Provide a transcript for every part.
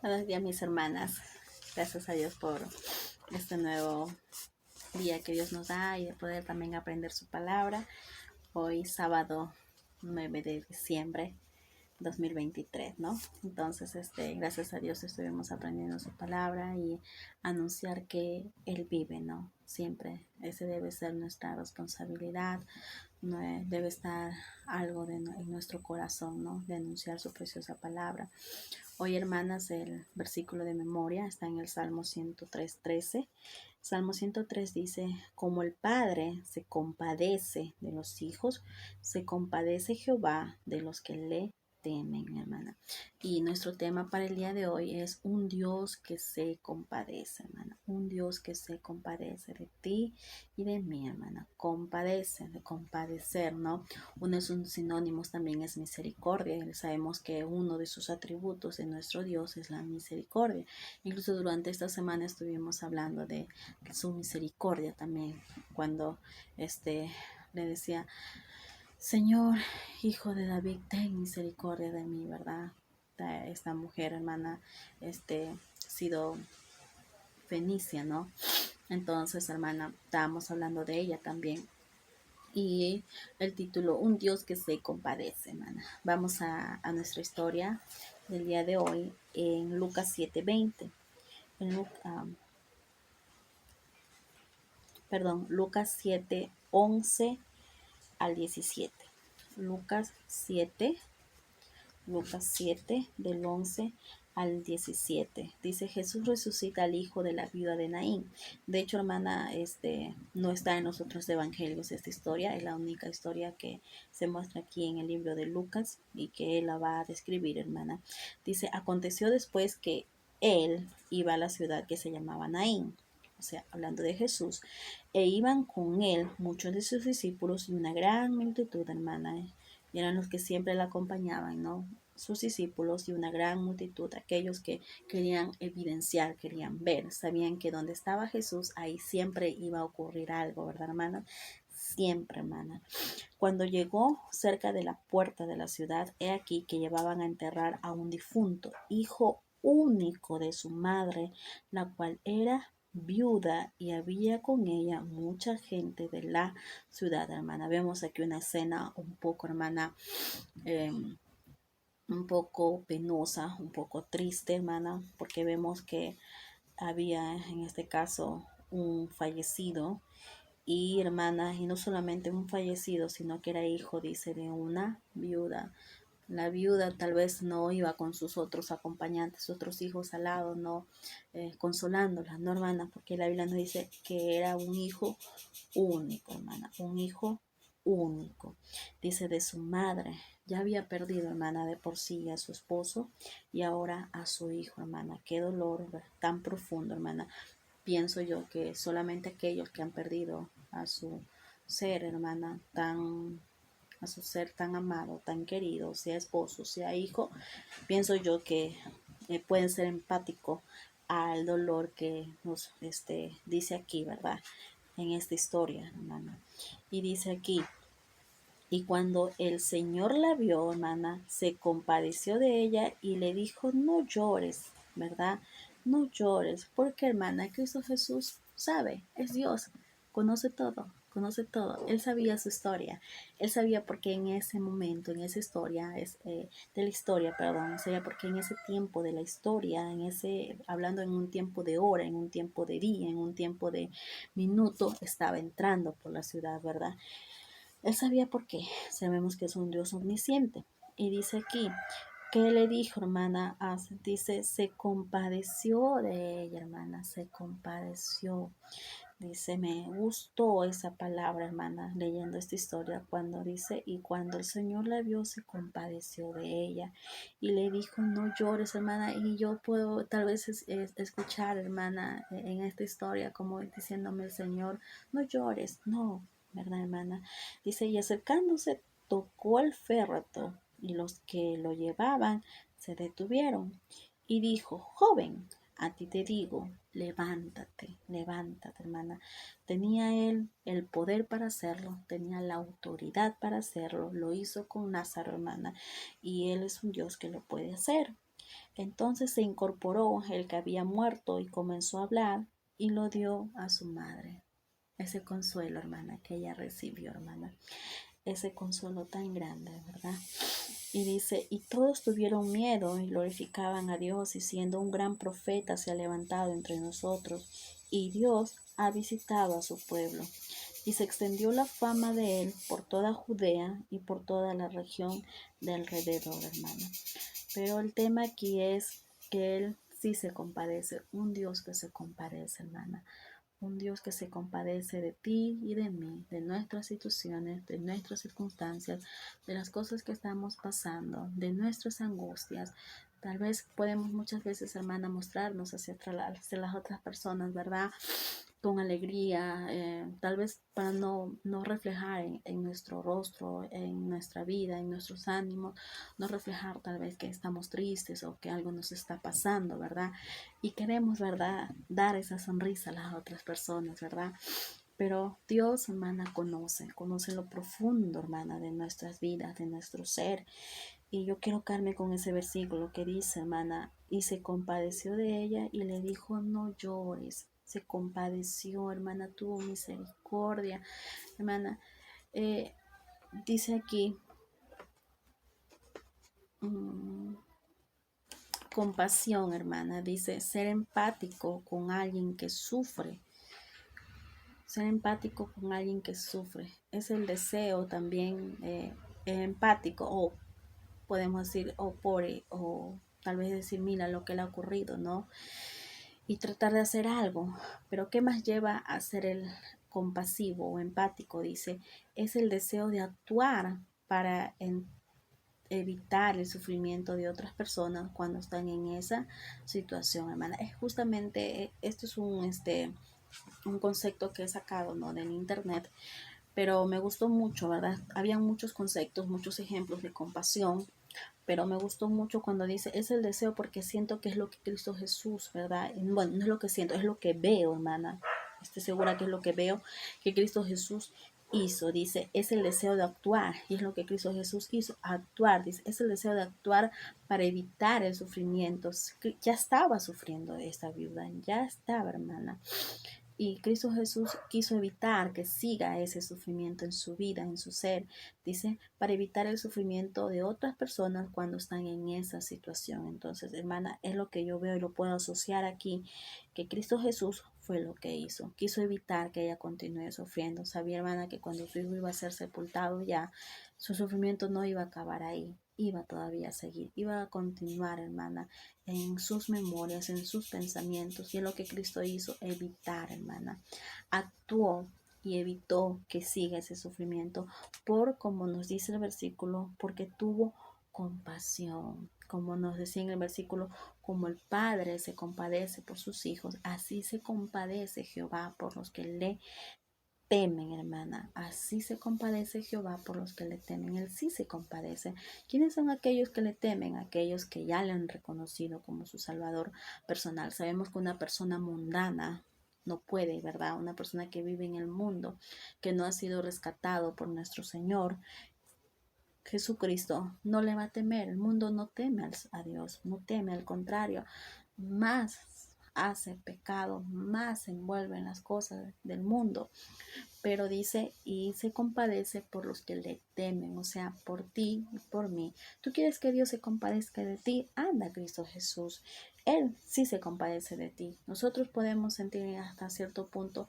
Buenos días, mis hermanas. Gracias a Dios por este nuevo día que Dios nos da y de poder también aprender su palabra. Hoy sábado 9 de diciembre 2023, ¿no? Entonces, gracias a Dios estuvimos aprendiendo su palabra y anunciar que Él vive, ¿no? Siempre, ese debe ser nuestra responsabilidad, no debe estar algo en nuestro corazón, ¿no? De anunciar su preciosa palabra. Hoy, hermanas, el versículo de memoria está en el Salmo 103:13. Salmo 103 dice: como el Padre se compadece de los hijos, se compadece Jehová de los que le temen, hermana. Y nuestro tema para el día de hoy es un Dios que se compadece, hermana. Un Dios que se compadece de ti y de mí, hermana. Compadece, de compadecer, ¿no? Uno de sus sinónimos también es misericordia. Y sabemos que uno de sus atributos de nuestro Dios es la misericordia. Incluso durante esta semana estuvimos hablando de su misericordia también, cuando le decía: Señor, hijo de David, ten misericordia de mí, ¿verdad? Esta mujer, hermana, sido fenicia, ¿no? Entonces, hermana, estábamos hablando de ella también. Y el título, un Dios que se compadece, hermana. Vamos a nuestra historia del día de hoy en Lucas 7:20. Lucas 7:11 al 17. Lucas 7 del 11 al 17. Dice: Jesús resucita al hijo de la viuda de Naín. De hecho, hermana, no está en los otros evangelios esta historia. Es la única historia que se muestra aquí en el libro de Lucas y que él la va a describir, hermana. Dice: aconteció después que él iba a la ciudad que se llamaba Naín, o sea, hablando de Jesús, e iban con él muchos de sus discípulos y una gran multitud, hermana, y eran los que siempre la acompañaban, ¿no? Sus discípulos y una gran multitud, aquellos que querían evidenciar, querían ver, sabían que donde estaba Jesús, ahí siempre iba a ocurrir algo, ¿verdad, hermana? Siempre, hermana. Cuando llegó cerca de la puerta de la ciudad, he aquí que llevaban a enterrar a un difunto, hijo único de su madre, la cual era viuda, y había con ella mucha gente de la ciudad, hermana. Vemos aquí una escena un poco, hermana, un poco penosa, un poco triste, hermana, porque vemos que había en este caso un fallecido. Y hermana, y no solamente un fallecido, sino que era hijo, dice, de una viuda. La viuda tal vez no iba con sus otros acompañantes, otros hijos al lado, no consolándola, no, hermana, porque la Biblia nos dice que era un hijo único, hermana, un hijo único. Dice, de su madre. Ya había perdido, hermana, de por sí a su esposo y ahora a su hijo, hermana. Qué dolor tan profundo, hermana. Pienso yo que solamente aquellos que han perdido a su ser, hermana, a su ser tan amado, tan querido, sea esposo, sea hijo, pienso yo que pueden ser empáticos al dolor que nos dice aquí, ¿verdad? En esta historia, hermana. Y dice aquí: y cuando el Señor la vio, hermana, se compadeció de ella y le dijo: no llores, ¿verdad? No llores, porque, hermana, Cristo Jesús sabe, es Dios, conoce todo, conoce todo. Él sabía su historia, él sabía por qué en ese momento, en esa historia, de la historia, perdón, sabía por qué en ese tiempo de la historia, hablando en un tiempo de hora, en un tiempo de día, en un tiempo de minuto, estaba entrando por la ciudad, ¿verdad? Él sabía por qué. Sabemos que es un Dios omnisciente. Y dice aquí, ¿qué le dijo, hermana? Dice, se compadeció de ella, hermana, se compadeció. Dice, me gustó esa palabra, hermana, leyendo esta historia, cuando dice: y cuando el Señor la vio, se compadeció de ella y le dijo: no llores, hermana. Y yo puedo tal vez escuchar, hermana, en esta historia, como diciéndome el Señor: no llores, no, ¿verdad, hermana? Dice, y acercándose, tocó el féretro, y los que lo llevaban se detuvieron. Y dijo: joven, a ti te digo, levántate, levántate, hermana. Tenía él el poder para hacerlo, tenía la autoridad para hacerlo, lo hizo con Lázaro, hermana, y él es un Dios que lo puede hacer. Entonces se incorporó el que había muerto y comenzó a hablar y lo dio a su madre. Ese consuelo, hermana, que ella recibió, hermana. Ese consuelo tan grande, ¿verdad? Y dice, y todos tuvieron miedo y glorificaban a Dios, diciendo, un gran profeta se ha levantado entre nosotros, y Dios ha visitado a su pueblo. Y se extendió la fama de él por toda Judea y por toda la región de alrededor, hermana. Pero el tema aquí es que él sí se compadece, un Dios que se compadece, hermana. Un Dios que se compadece de ti y de mí, de nuestras situaciones, de nuestras circunstancias, de las cosas que estamos pasando, de nuestras angustias. Tal vez podemos muchas veces, hermana, mostrarnos hacia las otras personas, ¿verdad? Con alegría, tal vez para no reflejar en nuestro rostro, en nuestra vida, en nuestros ánimos, no reflejar tal vez que estamos tristes o que algo nos está pasando, ¿verdad? Y queremos, ¿verdad?, dar esa sonrisa a las otras personas, ¿verdad? Pero Dios, hermana, conoce lo profundo, hermana, de nuestras vidas, de nuestro ser. Y yo quiero quedarme con ese versículo que dice, hermana, y se compadeció de ella y le dijo, no llores. Se compadeció, hermana, tuvo misericordia, hermana. Eh, dice aquí, compasión, hermana, dice ser empático con alguien que sufre. Ser empático con alguien que sufre. Es el deseo también empático, o podemos decir, o tal vez decir, mira lo que le ha ocurrido, ¿no? Y tratar de hacer algo. Pero ¿qué más lleva a ser el compasivo o empático? Dice, es el deseo de actuar para evitar el sufrimiento de otras personas cuando están en esa situación, hermana. Es justamente, esto es un concepto que he sacado, ¿no?, del internet, pero me gustó mucho, ¿verdad? Habían muchos conceptos, muchos ejemplos de compasión, pero me gustó mucho cuando dice, es el deseo porque siento que es lo que Cristo Jesús, ¿verdad? Bueno, no es lo que siento, es lo que veo, hermana. Estoy segura que es lo que veo que Cristo Jesús hizo. Dice, es el deseo de actuar, y es lo que Cristo Jesús hizo, actuar. Dice, es el deseo de actuar para evitar el sufrimiento. Ya estaba sufriendo esta viuda, ya estaba, hermana. Y Cristo Jesús quiso evitar que siga ese sufrimiento en su vida, en su ser. Dice, para evitar el sufrimiento de otras personas cuando están en esa situación. Entonces, hermana, es lo que yo veo y lo puedo asociar aquí, que Cristo Jesús fue lo que hizo. Quiso evitar que ella continúe sufriendo. Sabía, hermana, que cuando su hijo iba a ser sepultado ya, su sufrimiento no iba a acabar ahí. Iba todavía a seguir, iba a continuar, hermana, en sus memorias, en sus pensamientos. Y es lo que Cristo hizo, evitar, hermana. Actuó y evitó que siga ese sufrimiento por, como nos dice el versículo, porque tuvo compasión. Como nos decía en el versículo, como el Padre se compadece por sus hijos, así se compadece Jehová por los que le temen, hermana. Así se compadece Jehová por los que le temen. Él sí se compadece. ¿Quiénes son aquellos que le temen? Aquellos que ya le han reconocido como su Salvador personal. Sabemos que una persona mundana no puede, ¿verdad? Una persona que vive en el mundo, que no ha sido rescatado por nuestro Señor Jesucristo, no le va a temer. El mundo no teme a Dios, no teme, al contrario, más hace pecado, más se envuelve en las cosas del mundo. Pero dice, y se compadece por los que le temen, o sea, por ti y por mí. ¿Tú quieres que Dios se compadezca de ti? Anda, Cristo Jesús. Él sí se compadece de ti. Nosotros podemos sentir hasta cierto punto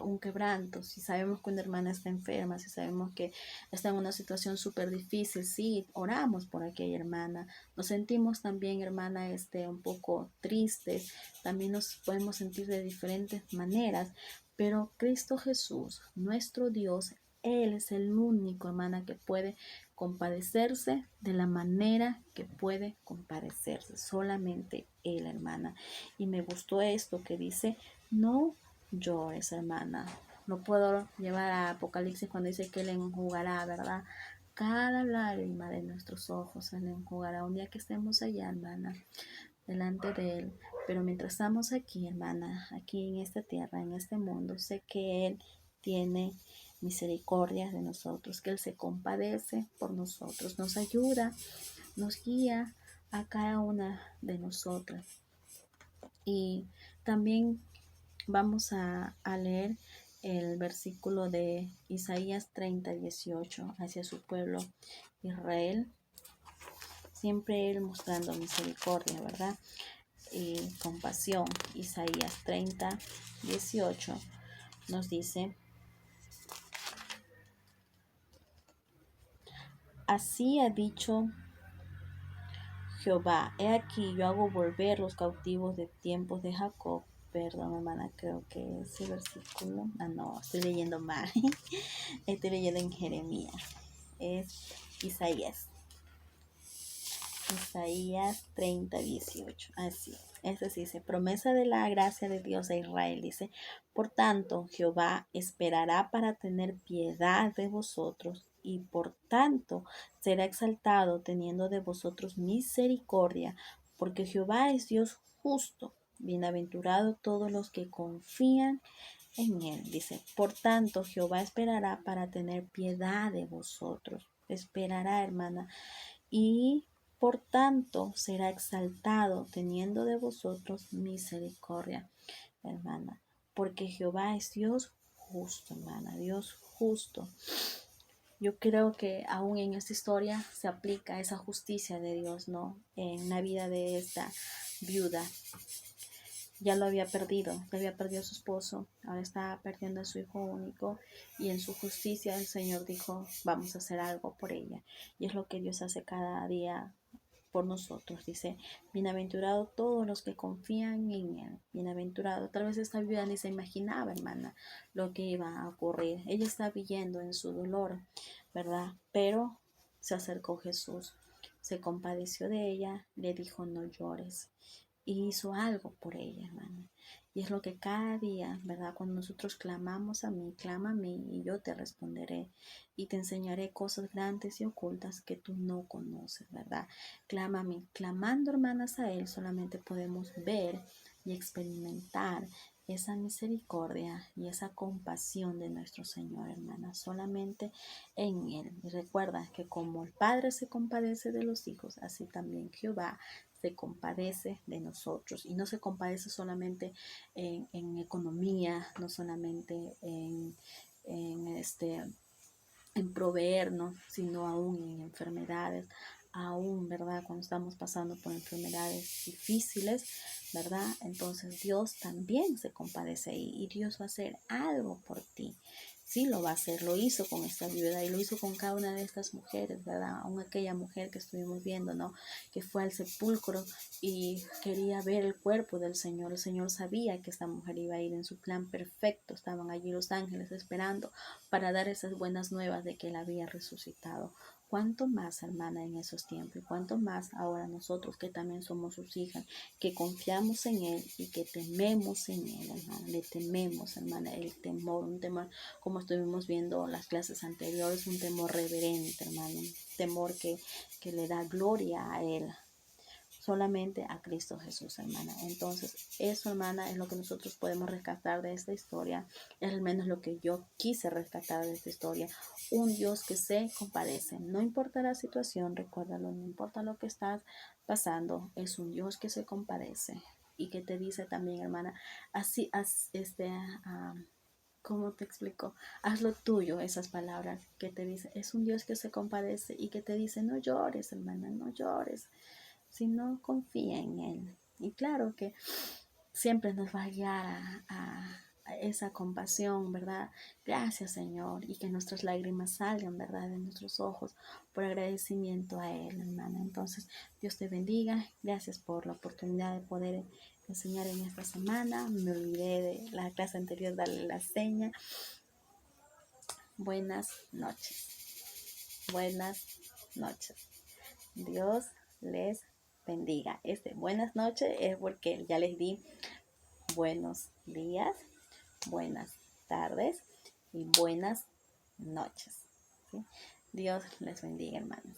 un quebranto. Si sabemos que una hermana está enferma, si sabemos que está en una situación súper difícil, sí, oramos por aquella hermana. Nos sentimos también, hermana, un poco tristes. También nos podemos sentir de diferentes maneras. Pero Cristo Jesús, nuestro Dios, Él es el único, hermana, que puede compadecerse de la manera que puede compadecerse. Solamente Él, hermana. Y me gustó esto que dice, no llores, hermana. No puedo llevar a Apocalipsis cuando dice que Él enjugará, ¿verdad? Cada lágrima de nuestros ojos Él enjugará. Un día que estemos allá, hermana, delante de Él. Pero mientras estamos aquí, hermana, aquí en esta tierra, en este mundo, sé que Él tiene misericordia de nosotros, que Él se compadece por nosotros, nos ayuda, nos guía a cada una de nosotras. Y también vamos a leer el versículo de Isaías 30:18 hacia su pueblo Israel. Siempre Él mostrando misericordia, ¿verdad? Y compasión. Isaías 30:18 nos dice: así ha dicho Jehová, he aquí yo hago volver los cautivos de tiempos de Jacob. Perdón, hermana, creo que ese versículo, no, estoy leyendo mal. Estoy leyendo en Jeremías. Es Isaías. Isaías 30:18. Así. Eso sí dice, promesa de la gracia de Dios a Israel. Dice, por tanto, Jehová esperará para tener piedad de vosotros, y por tanto será exaltado teniendo de vosotros misericordia, porque Jehová es Dios justo. Bienaventurado todos los que confían en él. Dice, por tanto, Jehová esperará para tener piedad de vosotros. Esperará, hermana, y por tanto será exaltado teniendo de vosotros misericordia, hermana, porque Jehová es Dios justo, hermana, Dios justo. Yo creo que aún en esta historia se aplica esa justicia de Dios, ¿no? En la vida de esta viuda. Ya lo había perdido a su esposo, ahora está perdiendo a su hijo único, y en su justicia el Señor dijo, vamos a hacer algo por ella. Y es lo que Dios hace cada día por nosotros. Dice, bienaventurado todos los que confían en él. Bienaventurado. Tal vez esta viuda ni se imaginaba, hermana, lo que iba a ocurrir. Ella está viviendo en su dolor, ¿verdad? Pero se acercó Jesús, se compadeció de ella, le dijo, no llores. Y hizo algo por ella, hermana. Y es lo que cada día, ¿verdad? Cuando nosotros clamamos a mí, clama a mí y yo te responderé y te enseñaré cosas grandes y ocultas que tú no conoces, ¿verdad? Clama a mí. Clamando, hermanas, a Él solamente podemos ver y experimentar esa misericordia y esa compasión de nuestro Señor, hermana, solamente en Él. Y recuerda que como el Padre se compadece de los hijos, así también Jehová se compadece de nosotros, y no se compadece solamente en economía, no solamente en proveernos, sino aún en enfermedades, aún, ¿verdad? Cuando estamos pasando por enfermedades difíciles, ¿verdad? Entonces Dios también se compadece y Dios va a hacer algo por ti. Sí lo va a hacer, lo hizo con esta viuda y lo hizo con cada una de estas mujeres, ¿verdad? Aún aquella mujer que estuvimos viendo, ¿no? Que fue al sepulcro y quería ver el cuerpo del Señor. El Señor sabía que esta mujer iba a ir en su plan perfecto. Estaban allí los ángeles esperando para dar esas buenas nuevas de que Él había resucitado. ¿Cuánto más, hermana, en esos tiempos? ¿Y cuánto más ahora nosotros que también somos sus hijas, que confiamos en Él y que tememos en Él, hermana? Le tememos, hermana, el temor, un temor, como estuvimos viendo las clases anteriores, un temor reverente, hermano, un temor que le da gloria a Él, solamente a Cristo Jesús, hermana. Entonces, eso, hermana, es lo que nosotros podemos rescatar de esta historia. Es al menos lo que yo quise rescatar de esta historia. Un Dios que se compadece. No importa la situación, recuérdalo, no importa lo que estás pasando, es un Dios que se compadece y que te dice también, hermana, así, ¿cómo te explico? Haz lo tuyo, esas palabras que te dice. Es un Dios que se compadece y que te dice, no llores, hermana, no llores, sino confía en Él. Y claro que siempre nos va a guiar a esa compasión, ¿verdad? Gracias, Señor, y que nuestras lágrimas salgan, ¿verdad?, de nuestros ojos por agradecimiento a Él, hermana. Entonces, Dios te bendiga. Gracias por la oportunidad de poder enseñar en esta semana. Me olvidé de la clase anterior darle la seña. Buenas noches. Buenas noches. Dios les bendiga. Buenas noches es porque ya les di buenos días, buenas tardes y buenas noches, ¿sí? Dios les bendiga, hermanos.